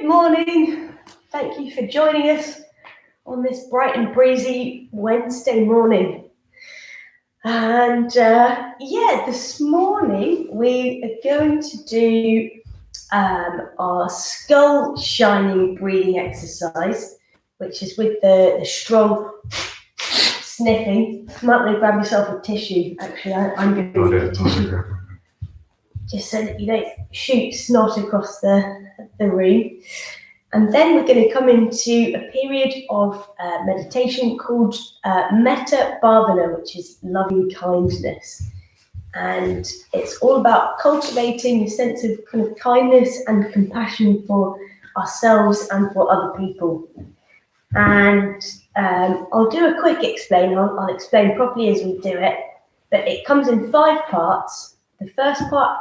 Good morning. Thank you for joining us on this bright and breezy Wednesday morning. And this morning we are going to do our skull shining breathing exercise, which is with the strong sniffing. You might want to grab yourself a tissue. Actually, I'm going to use a tissue, just so that you don't shoot snot across the room. And then we're going to come into a period of meditation called Metta Bhavana, which is loving kindness. And it's all about cultivating a sense of kind of kindness and compassion for ourselves and for other people. And I'll do a quick explain. I'll explain properly as we do it. But it comes in 5 parts. The first part,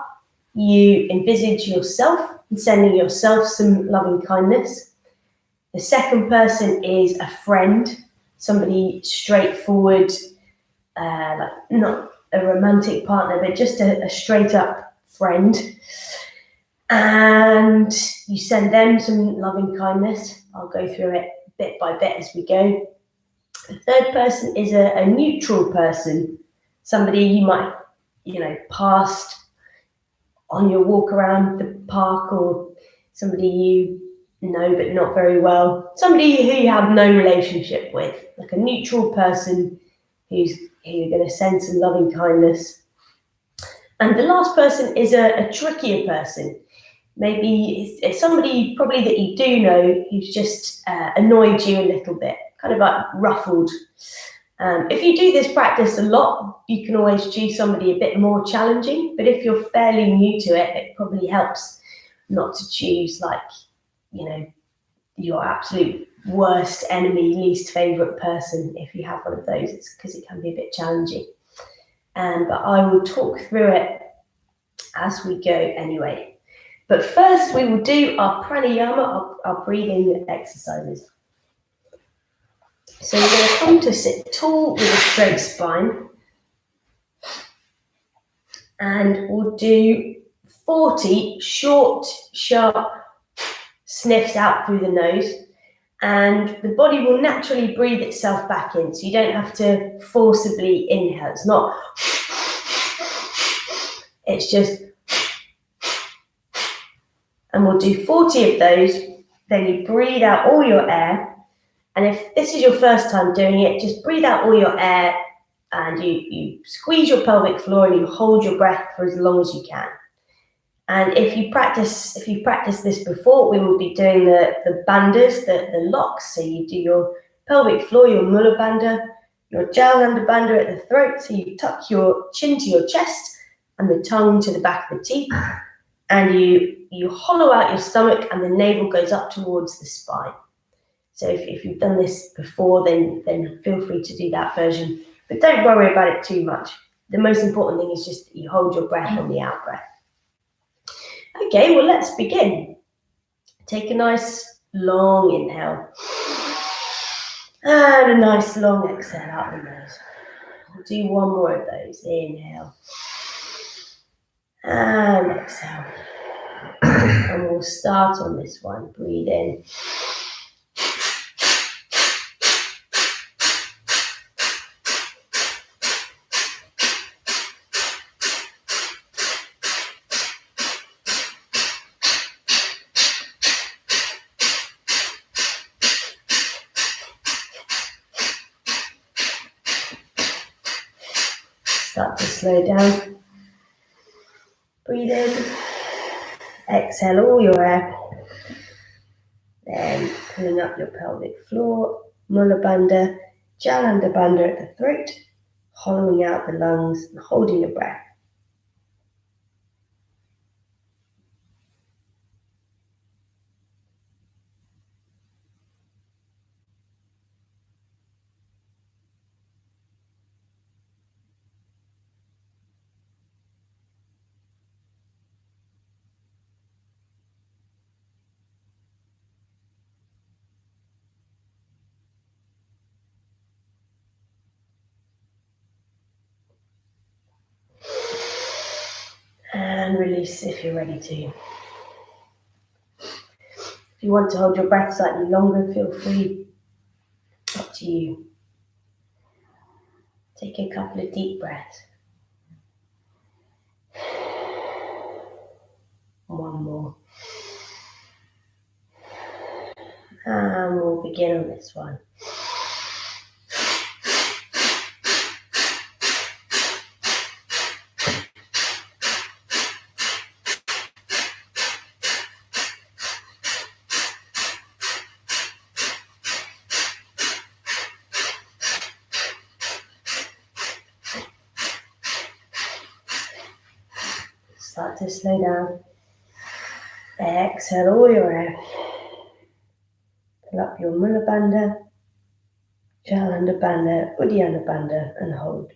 you envisage yourself and sending yourself some loving kindness. The second person is a friend, somebody straightforward, like not a romantic partner, but just a straight up friend. And you send them some loving kindness. I'll go through it bit by bit as we go. The third person is a neutral person, somebody you might, passed on your walk around the park, or somebody you know but not very well, somebody who you have no relationship with, like a neutral person who you're going to send some loving kindness. And the last person is a trickier person. Maybe it's somebody probably that you do know who's just annoyed you a little bit, kind of like ruffled. If you do this practice a lot, you can always choose somebody a bit more challenging. But if you're fairly new to it, it probably helps not to choose your absolute worst enemy, least favorite person. If you have one of those, it's because it can be a bit challenging. But I will talk through it as we go anyway. But first, we will do our pranayama, our breathing exercises. So you're going to come to sit tall with a straight spine, and we'll do 40 short, sharp sniffs out through the nose, and the body will naturally breathe itself back in, so you don't have to forcibly inhale. It's just, and we'll do 40 of those. Then you breathe out all your air. And if this is your first time doing it, just breathe out all your air, and you squeeze your pelvic floor and you hold your breath for as long as you can. And if you practice this before, we will be doing the bandhas, the locks. So you do your pelvic floor, your mula bandha, your jalandhar bandha at the throat. So you tuck your chin to your chest and the tongue to the back of the teeth. And you hollow out your stomach, and the navel goes up towards the spine. So if you've done this before, then feel free to do that version. But don't worry about it too much. The most important thing is just that you hold your breath on the out breath. Okay, well, let's begin. Take a nice long inhale. And a nice long exhale out the nose. We'll do one more of those. Inhale. And exhale. And we'll start on this one. Breathe in. Start to slow down. Breathe in. Exhale all your air. Then pulling up your pelvic floor, mula bandha, jalandhar bandha at the throat, hollowing out the lungs and holding your breath. And release if you're ready to. If you want to hold your breath slightly longer, feel free. Up to you. Take a couple of deep breaths. One more. And we'll begin on this one. Start to slow down. Exhale all your air. Fill up your Mula Bandha, Jalandhara Bandha, Uddiyana Bandha, and hold.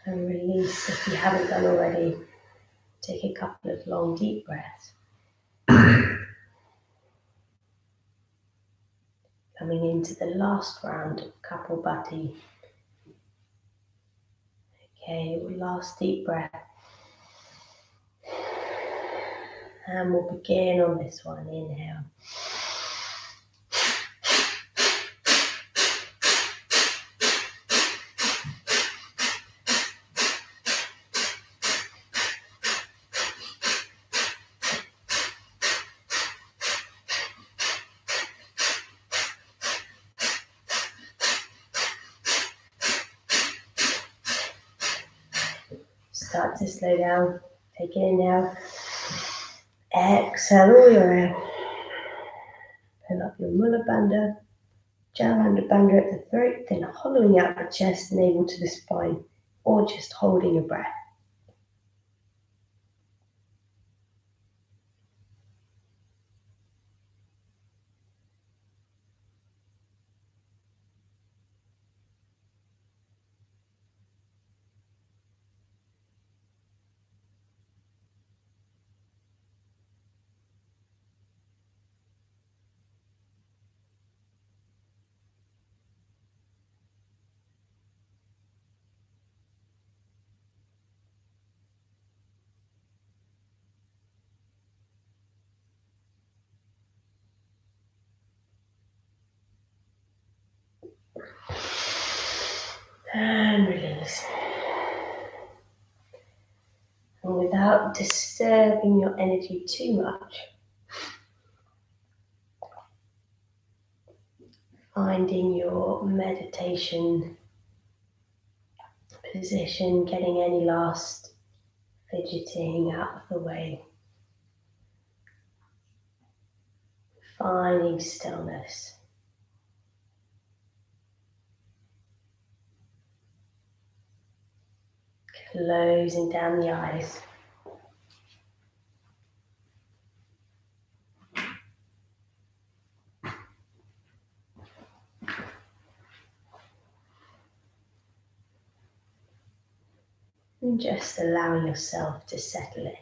And release if you haven't done already. Take a couple of long, deep breaths. Coming into the last round of Kapalbhati. Okay, last deep breath. And we'll begin on this one. Inhale. Start to slow down. Take an inhale. Exhale all your air. Fill up your Mula Bandha, Jalandhara Bandha at the throat, then hollowing out the chest, navel to the spine, or just holding your breath. And release. And without disturbing your energy too much, finding your meditation position, getting any last fidgeting out of the way, finding stillness. Closing down the eyes. And just allowing yourself to settle in.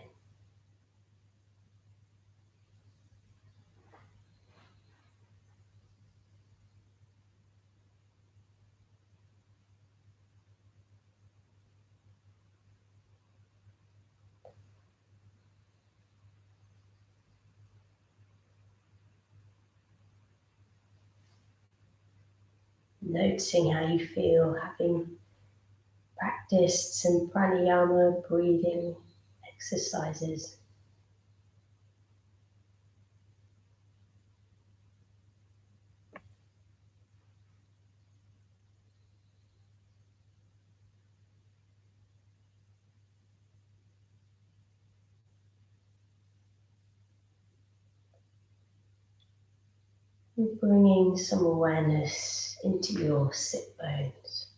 Noticing how you feel, having practiced some pranayama breathing exercises. And bringing some awareness into your sit bones,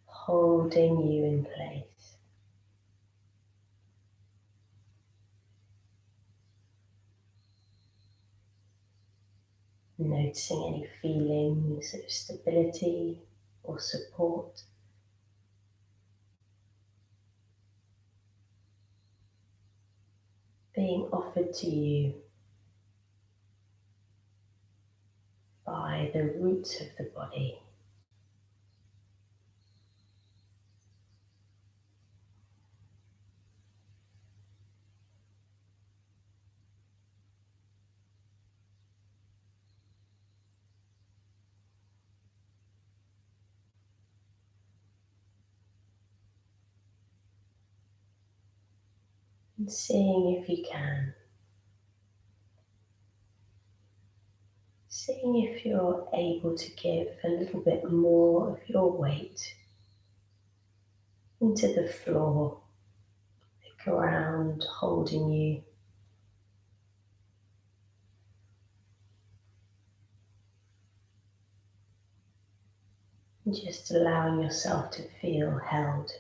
holding you in place. Noticing any feelings of stability or support. Being offered to you by the roots of the body. And seeing if you can. Seeing if you're able to give a little bit more of your weight into the floor, the ground holding you. And just allowing yourself to feel held.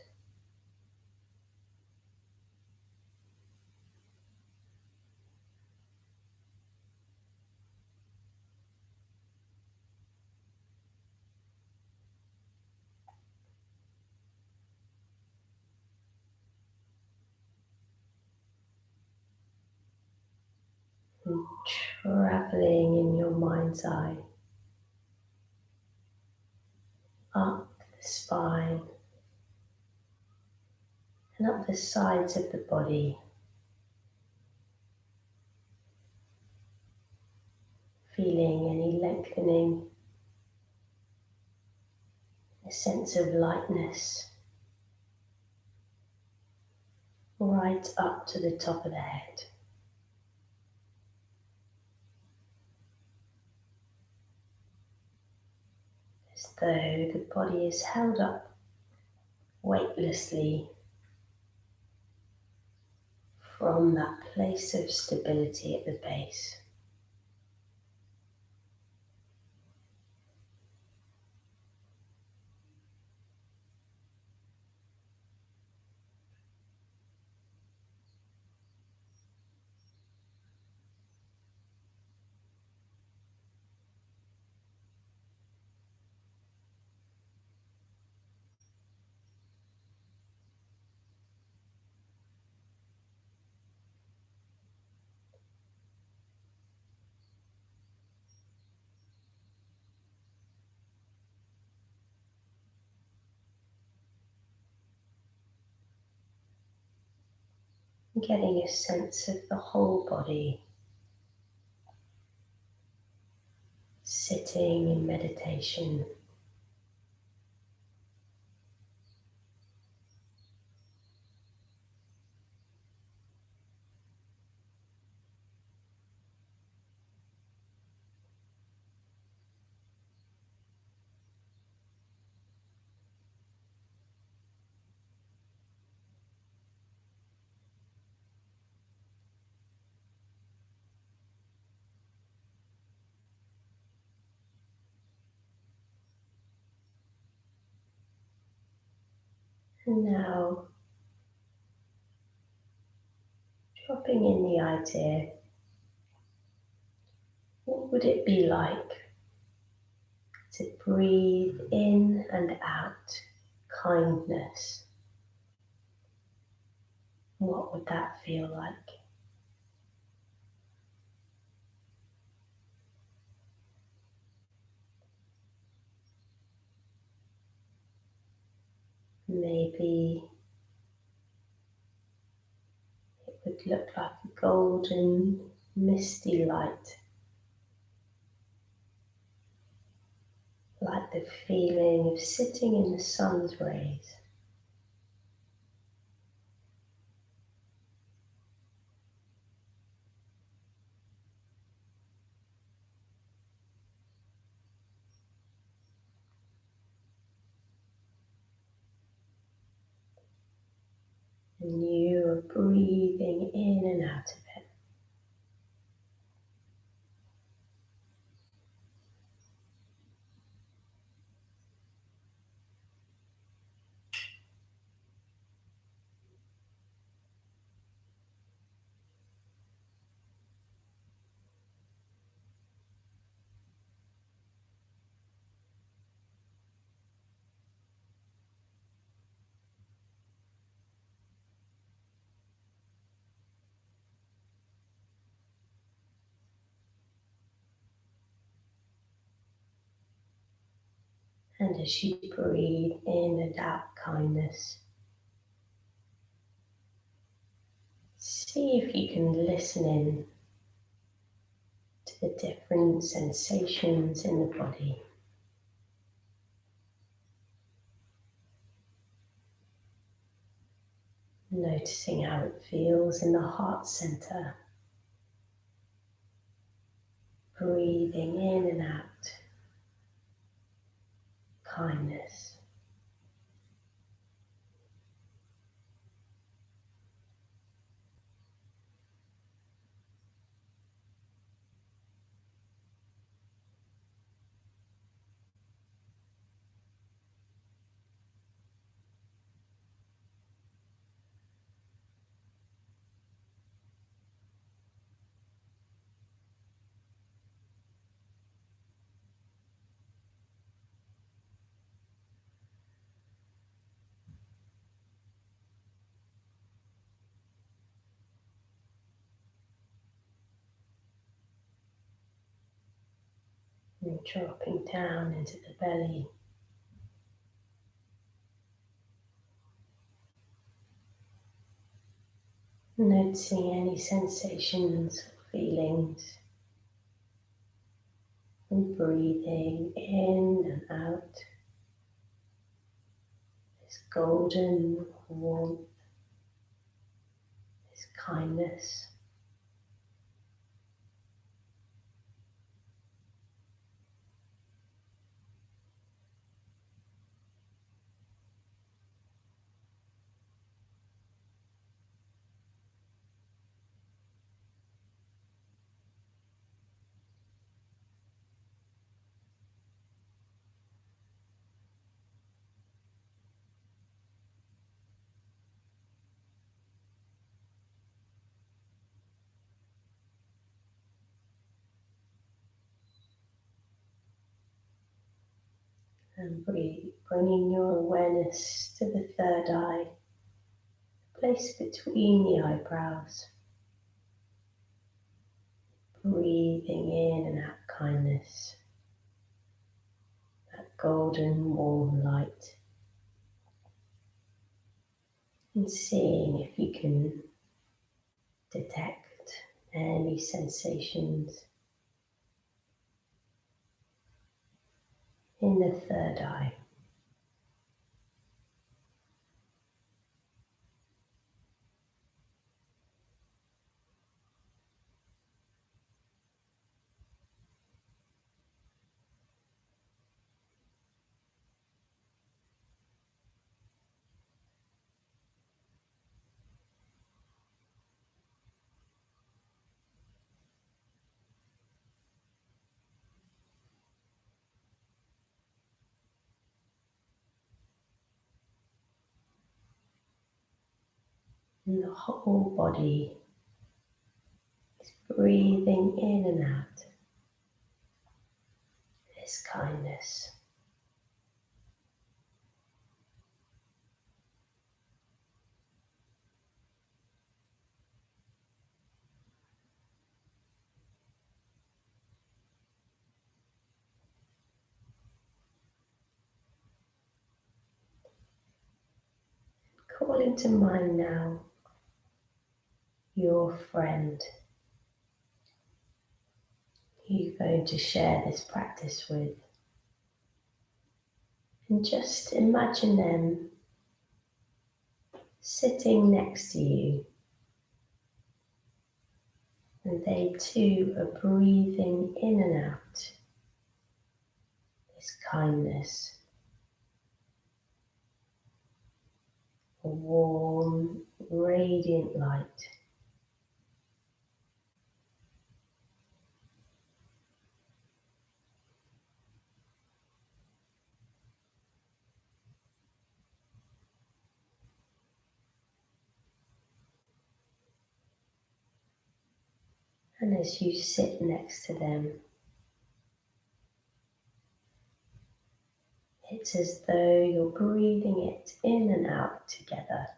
And traveling in your mind's eye up the spine and up the sides of the body, feeling any lengthening, a sense of lightness, right up to the top of the head. As though the body is held up weightlessly from that place of stability at the base. Getting a sense of the whole body sitting in meditation. And now dropping in the idea, what would it be like to breathe in and out kindness? What would that feel like? Maybe it would look like a golden, misty light, like the feeling of sitting in the sun's rays. And you are breathing in and out of it. And as you breathe in and out kindness, see if you can listen in to the different sensations in the body. Noticing how it feels in the heart center. Breathing in and out kindness. And dropping down into the belly. Noticing any sensations or feelings. And breathing in and out. This golden warmth. This kindness. And bringing your awareness to the third eye, place between the eyebrows. Breathing in and out kindness, that golden warm light. And seeing if you can detect any sensations in the third eye. And the whole body is breathing in and out this kindness. Call into mind now your friend who you're going to share this practice with. And just imagine them sitting next to you. And they too are breathing in and out this kindness. A warm, radiant light. And as you sit next to them, it's as though you're breathing it in and out together.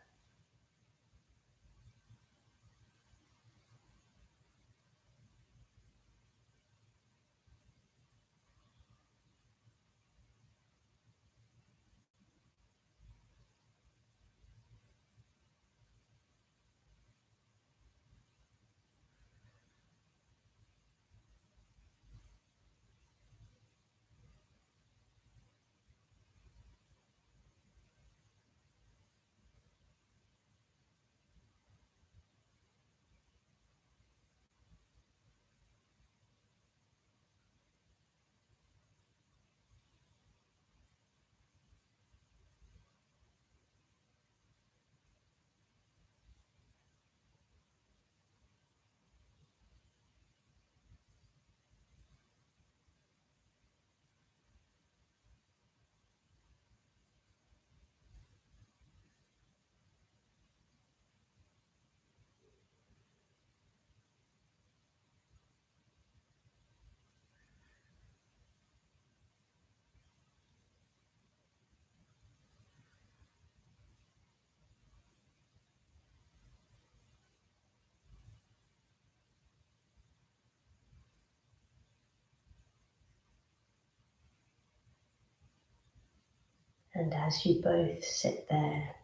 And as you both sit there,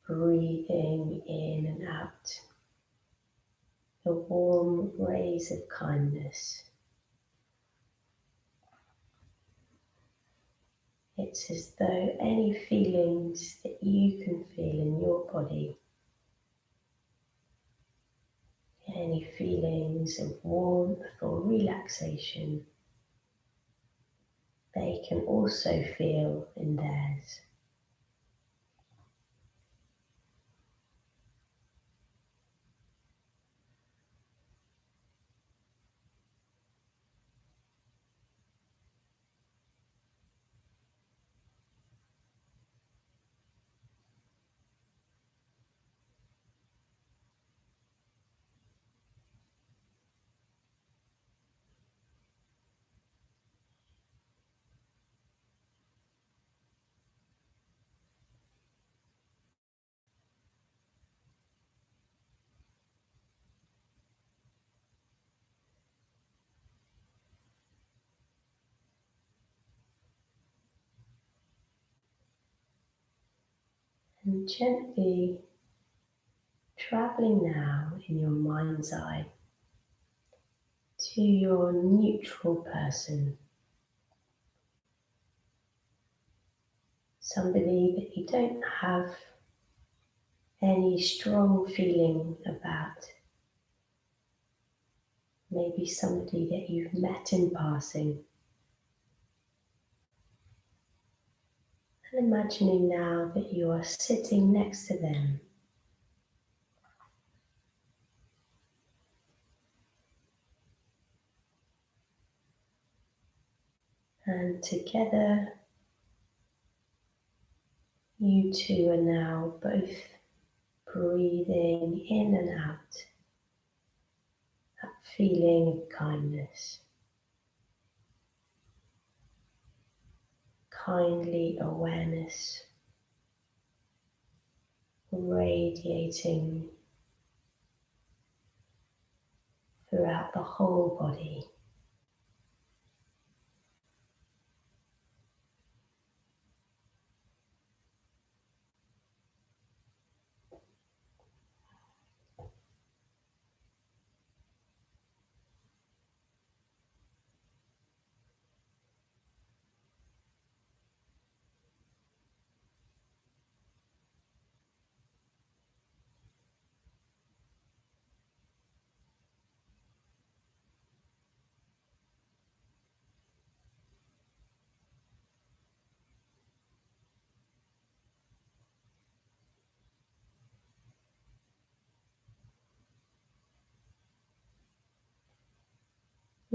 breathing in and out, the warm rays of kindness, it's as though any feelings that you can feel in your body, any feelings of warmth or relaxation, they can also feel in theirs. And gently traveling now in your mind's eye to your neutral person, somebody that you don't have any strong feeling about, maybe somebody that you've met in passing. And imagining now that you are sitting next to them, and together you two are now both breathing in and out that feeling of kindness, kindly awareness radiating throughout the whole body.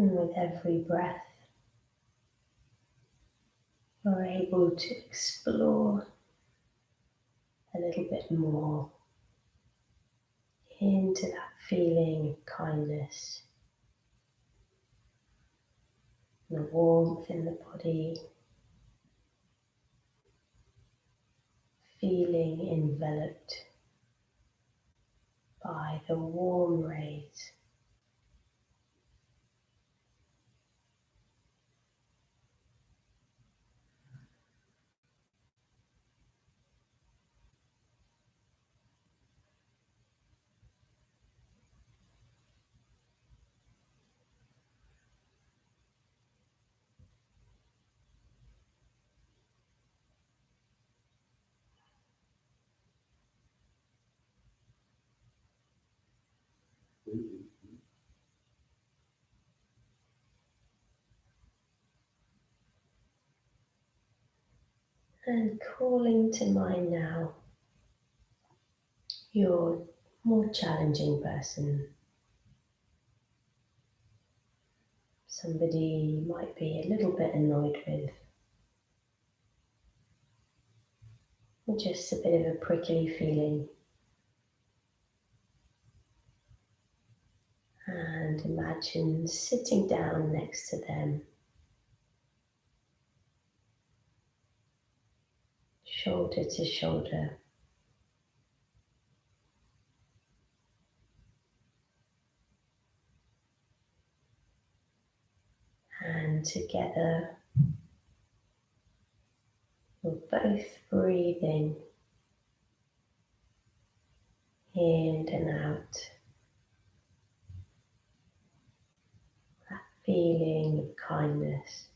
And with every breath, you're able to explore a little bit more into that feeling of kindness, the warmth in the body, feeling enveloped by the warm rays. And calling to mind now your more challenging person, somebody you might be a little bit annoyed with, or just a bit of a prickly feeling. And imagine sitting down next to them, shoulder to shoulder. And together You're both breathing in and out. That feeling of kindness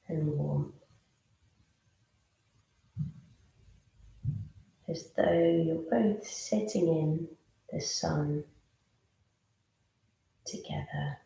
and warmth. As though you're both sitting in the sun together.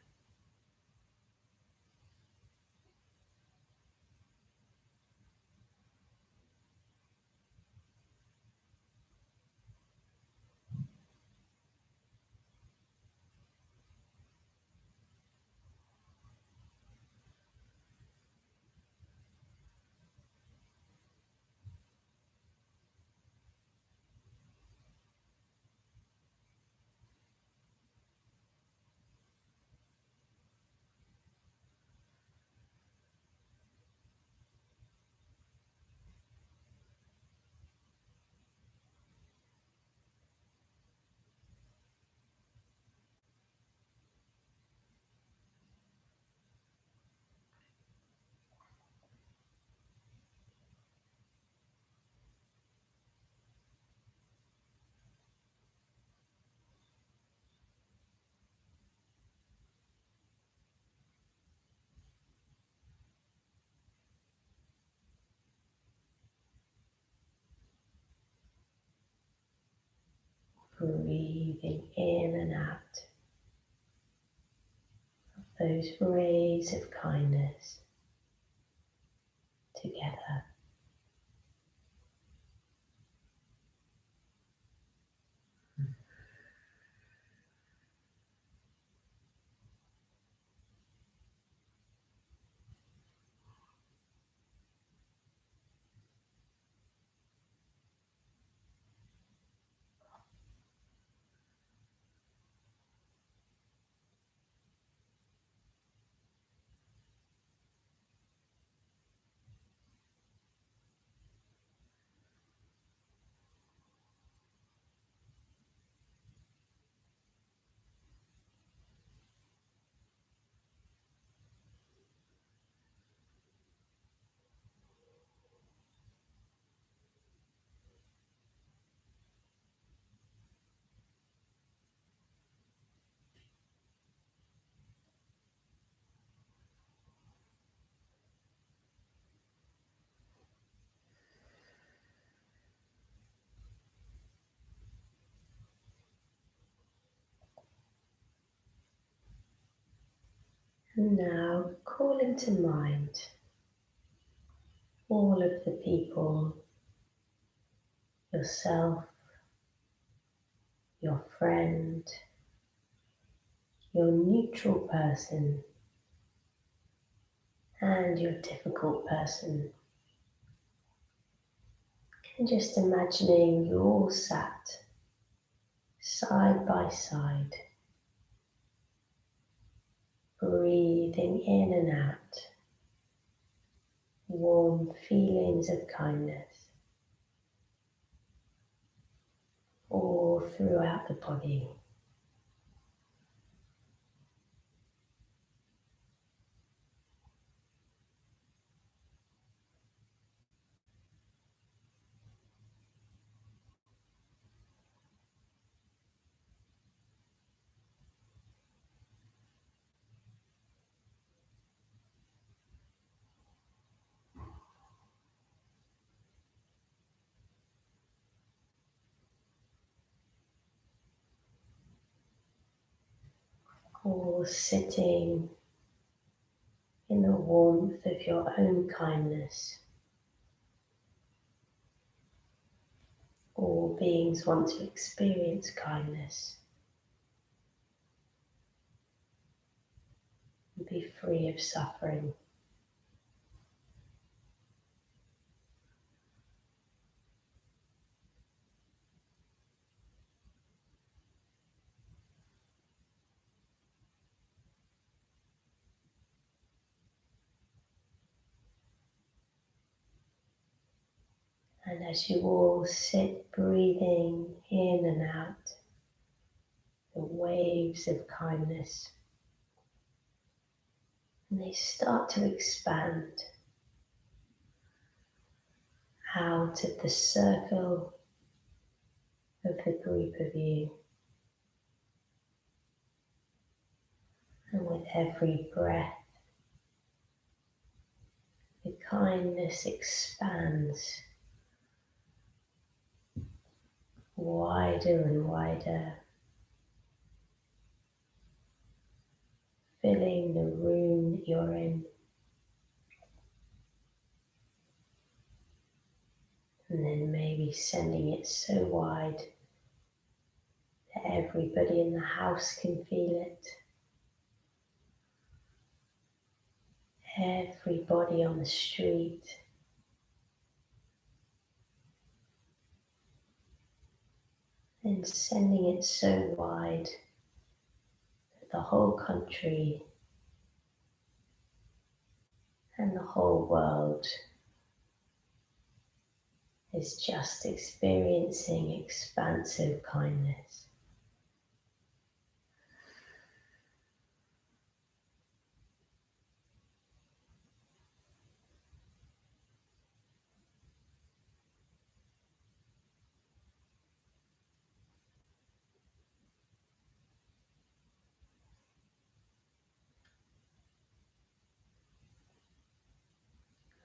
Breathing in and out of those rays of kindness together. And now call into mind all of the people, yourself, your friend, your neutral person, and your difficult person. And just imagining you all sat side by side, breathing in and out, warm feelings of kindness all throughout the body. Or sitting in the warmth of your own kindness. All beings want to experience kindness and be free of suffering. And as you all sit breathing in and out, the waves of kindness, and they start to expand out of the circle of the group of you. And with every breath, the kindness expands wider and wider, filling the room that you're in. And then maybe sending it so wide that everybody in the house can feel it. Everybody on the street. And sending it so wide that the whole country and the whole world is just experiencing expansive kindness.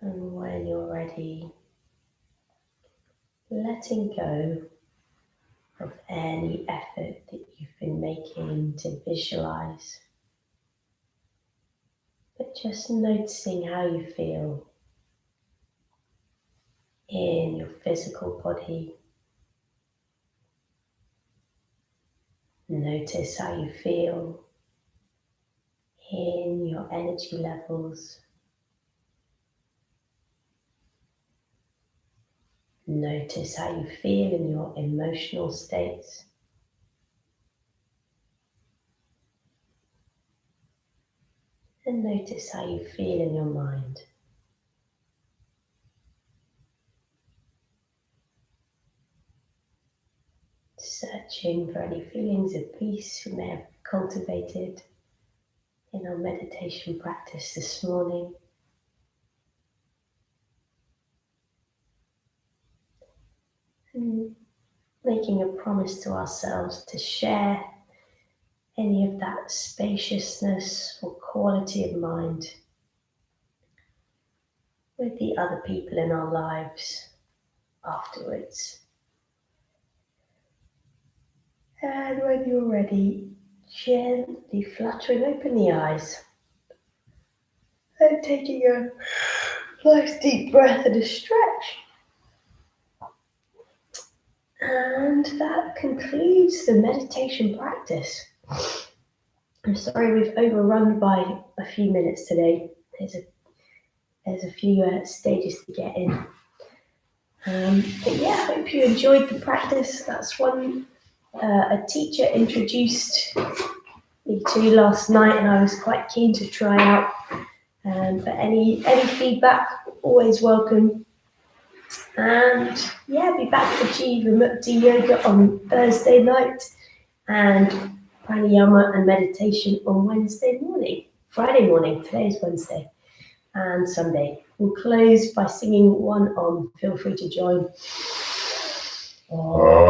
And when you're ready, letting go of any effort that you've been making to visualize, but just noticing how you feel in your physical body. Notice how you feel in your energy levels. Notice how you feel in your emotional states. And notice how you feel in your mind. Searching for any feelings of peace we may have cultivated in our meditation practice this morning. And making a promise to ourselves to share any of that spaciousness or quality of mind with the other people in our lives afterwards. And when you're ready, gently fluttering open the eyes and taking a nice deep breath and a stretch. And that concludes the meditation practice. I'm sorry we've overrun by a few minutes today. There's a few stages to get in. But yeah, I hope you enjoyed the practice. That's one a teacher introduced me to last night, and I was quite keen to try out. But any feedback, always welcome. And yeah, be back for Jivamukti Yoga on Thursday night, and Pranayama and meditation on Friday morning, today is Wednesday, and Sunday. We'll close by singing one Om. Feel free to join. Om.